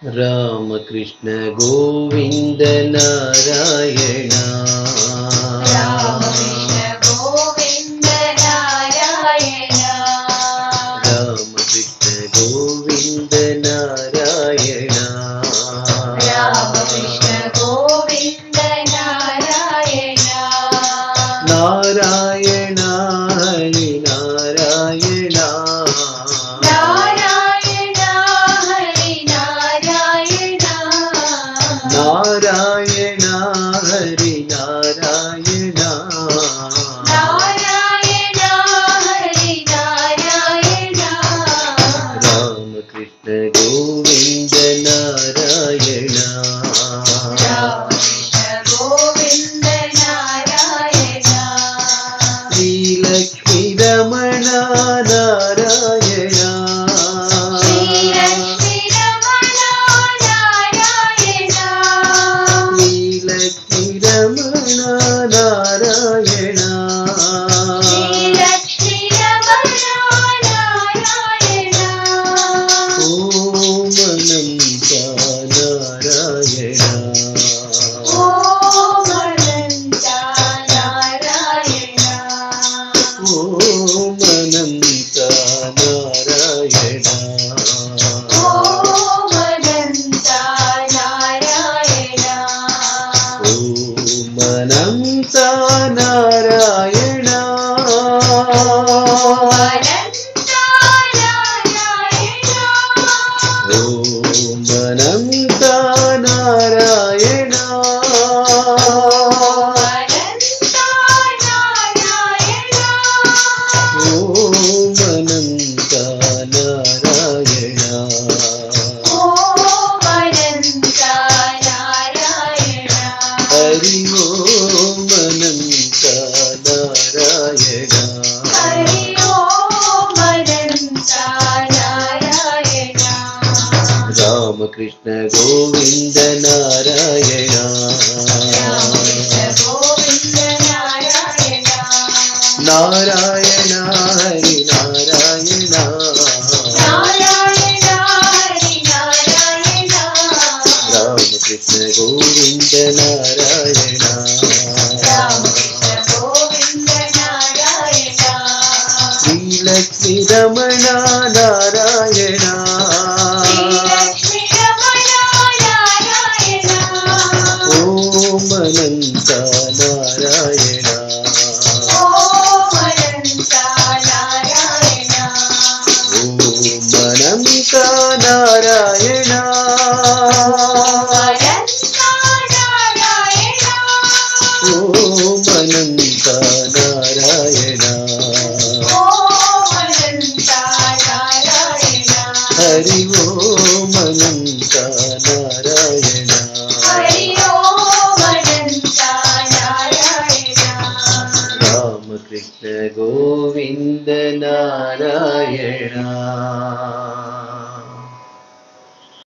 Ram Krishna Govind Narayan Ram Krishna Govind Narayan Ram Krishna Govind Narayan Ram Krishna Govind Narayan Narayan Hari Narayan Narayan Hari Narayan Narayan Hari Narayan Narayan Hari Narayan Ram Krishna Govind Narayan Ram Krishna Govind Narayan Shri Lakshmi Raman Narayan Shri Lakshmi Raman Narayan Shri Lakshmi Raman Narayan Shri Lakshmi Raman Narayan Om Anant Narayan Om Anant Narayan Om Anant Narayan Om Anant Narayan Om Anant Narayan Anant Narayan Om Anant Narayan Anant Narayan Om Anant Narayan Om Anant Narayan Hari Om Anant Narayan Hari Om Anant Narayan Ram Krishna Govind Narayan Ram Krishna Govind Narayan Narayan Hari Narayan Narayan Hari Narayan Ram Krishna Govind Narayan Ram Krishna Govind Narayan Shri Lakshmi Raman Narayan Shri Lakshmi Raman Narayan Om Anant Narayan Om Anant Narayan Om Anant Narayan Anant Narayan Om Anant Narayan Om Anant Narayan Hari Om Anant Narayan Hari Om Anant Narayan Ram Krishna Govind Narayan